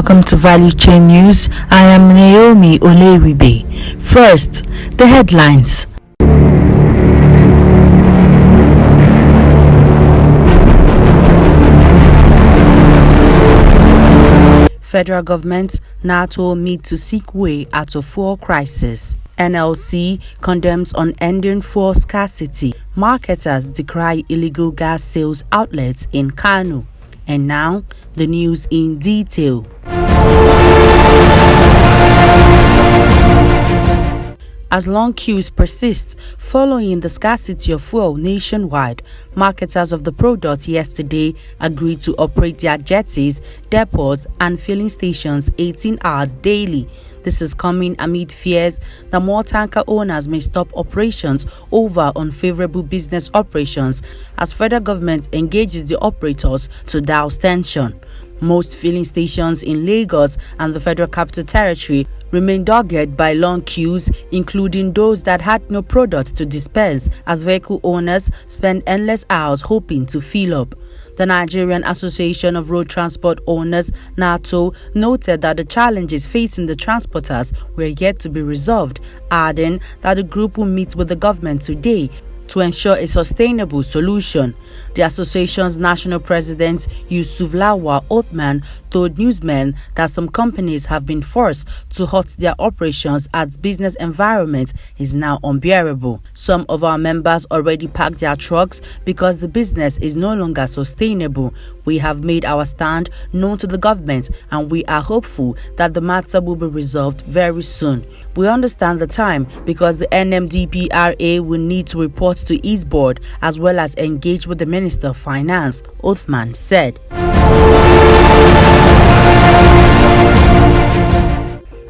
welcome to Valuechain News. I am Naomi Oleribe. First, the headlines. Federal government, NATO meet to seek way out of fuel crisis. NLC condemns unending fuel scarcity. Marketers decry illegal gas sales outlets in Kano. And now, the news in detail. As long queues persist following the scarcity of fuel nationwide, marketers of the product yesterday agreed to operate their jetties, depots, and filling stations 18 hours daily. This is coming amid fears that more tanker owners may stop operations over unfavorable business operations as federal government engages the operators to douse tension. Most filling stations in Lagos and the Federal Capital Territory remain dogged by long queues, including those that had no product to dispense, as vehicle owners spend endless hours hoping to fill up. The Nigerian Association of Road Transport Owners, NATO, noted that the challenges facing the transporters were yet to be resolved, adding that the group will meet with the government today to ensure a sustainable solution. The association's national president, Yusuf Lawal Othman, told newsmen that some companies have been forced to halt their operations as business environment is now unbearable. Some of our members already packed their trucks because the business is no longer sustainable. We have made our stand known to the government and we are hopeful that the matter will be resolved very soon. We understand the time because the NMDPRA will need to report to its board as well as engage with the Minister of Finance, Othman said.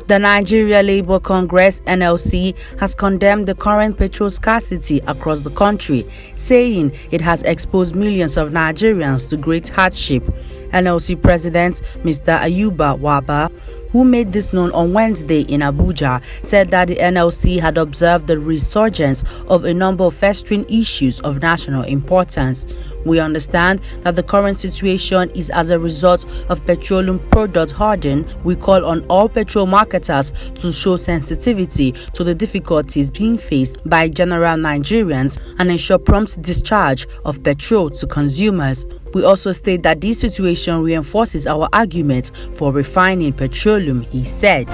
The Nigeria Labour Congress (NLC) has condemned the current petrol scarcity across the country, saying it has exposed millions of Nigerians to great hardship. NLC President Mr. Ayuba Waba, who made this known on Wednesday in Abuja, said that the NLC had observed the resurgence of a number of festering issues of national importance. We understand that the current situation is as a result of petroleum product hoarding. We call on all petrol marketers to show sensitivity to the difficulties being faced by general Nigerians and ensure prompt discharge of petrol to consumers. We also state that this situation reinforces our argument for refining petroleum, he said.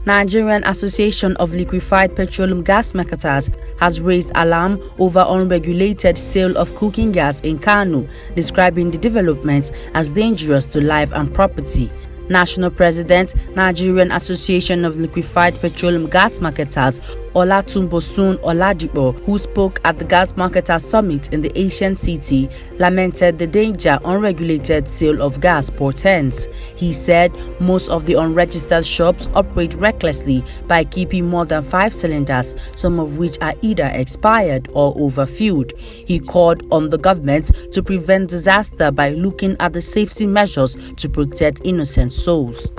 Nigerian Association of Liquefied Petroleum Gas Marketers has raised alarm over unregulated sale of cooking gas in Kano, describing the developments as dangerous to life and property. National President, Nigerian Association of Liquefied Petroleum Gas Marketers, Olatunbosun Oladipo, who spoke at the Gas Marketers Summit in the ancient city, lamented the danger unregulated sale of gas portends. He said most of the unregistered shops operate recklessly by keeping more than 5 cylinders, some of which are either expired or overfilled. He called on the government to prevent disaster by looking at the safety measures to protect innocent souls.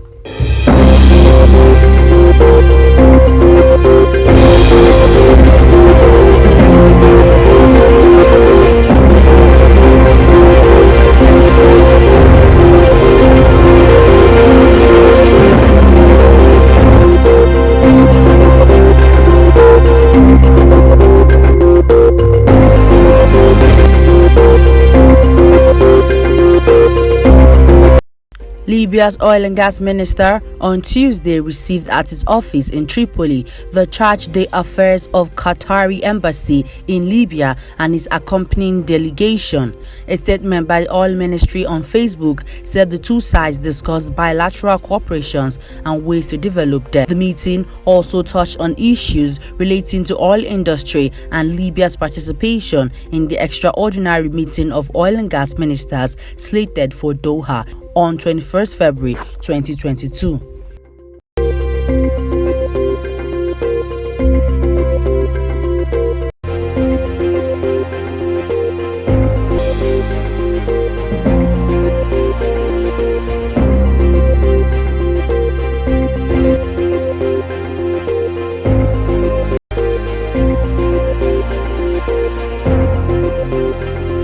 Libya's oil and gas minister on Tuesday received at his office in Tripoli the charge d'affaires of Qatari embassy in Libya and his accompanying delegation. A statement by the oil ministry on Facebook said the two sides discussed bilateral cooperations and ways to develop them. The meeting also touched on issues relating to oil industry and Libya's participation in the extraordinary meeting of oil and gas ministers slated for Doha on 21st February 2022.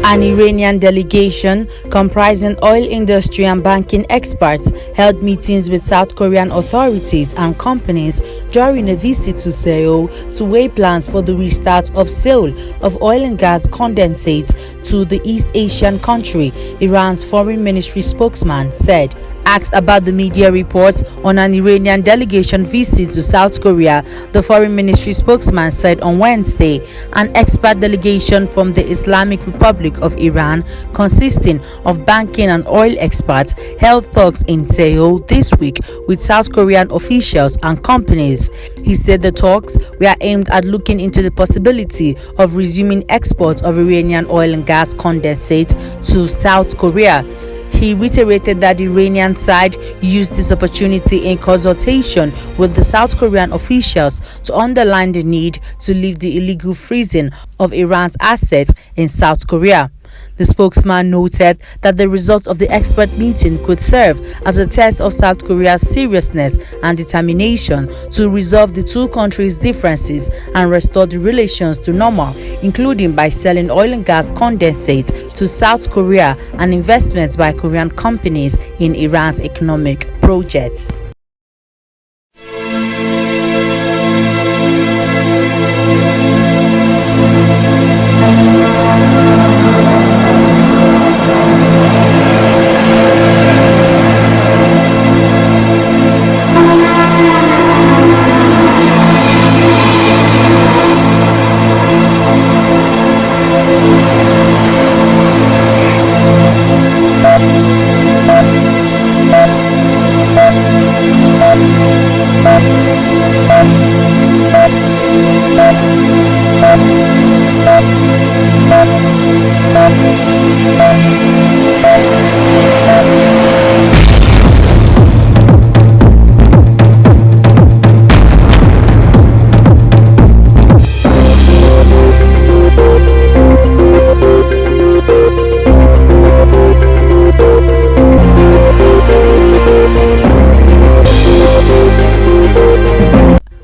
An Iranian delegation comprising oil industry and banking experts held meetings with South Korean authorities and companies during a visit to Seoul to weigh plans for the restart of sale of oil and gas condensates to the East Asian country, Iran's foreign ministry spokesman said. Asked about the media reports on an Iranian delegation visit to South Korea, the foreign ministry spokesman said on Wednesday an expert delegation from the Islamic Republic of Iran, consisting of banking and oil experts, held talks in Seoul this week with South Korean officials and companies. He said the talks were aimed at looking into the possibility of resuming exports of Iranian oil and gas condensate to South Korea. He reiterated that the Iranian side used this opportunity in consultation with the South Korean officials to underline the need to lift the illegal freezing of Iran's assets in South Korea. The spokesman noted that the results of the expert meeting could serve as a test of South Korea's seriousness and determination to resolve the two countries' differences and restore the relations to normal, including by selling oil and gas condensate to South Korea and investments by Korean companies in Iran's economic projects.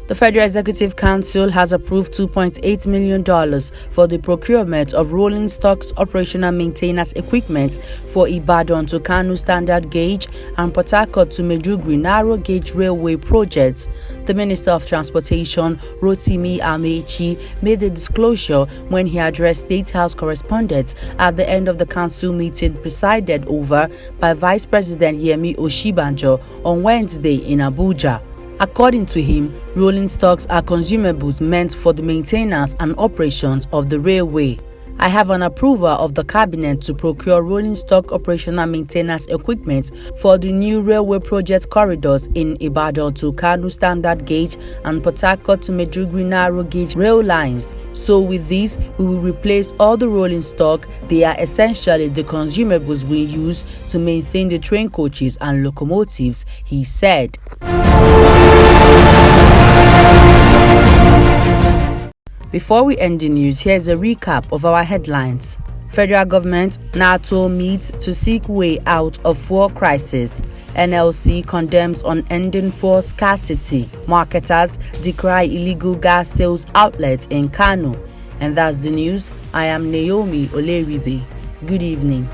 The Federal Executive Council has approved $2.8 million for the procurement of rolling stock's operational maintenance equipment for Ibadan to Kano standard gauge and Port Harcourt to Maiduguri narrow gauge railway projects. The Minister of Transportation, Rotimi Amechi, made the disclosure when he addressed State House correspondents at the end of the council meeting presided over by Vice President Yemi Oshibanjo on Wednesday in Abuja. According to him, rolling stocks are consumables meant for the maintenance and operations of the railway. I have an approval of the cabinet to procure rolling stock operational maintenance equipment for the new railway project corridors in Ibadan to Kano standard gauge and Port Harcourt to Maiduguri narrow gauge rail lines. So with this, we will replace all the rolling stock. They are essentially the consumables we use to maintain the train coaches and locomotives, he said. Before we end the news, here's a recap of our headlines. Federal government, NATO meets to seek way out of fuel crisis. NLC condemns unending fuel scarcity. Marketers decry illegal gas sales outlets in Kano. And that's the news. I am Naomi Oleribe. Good evening.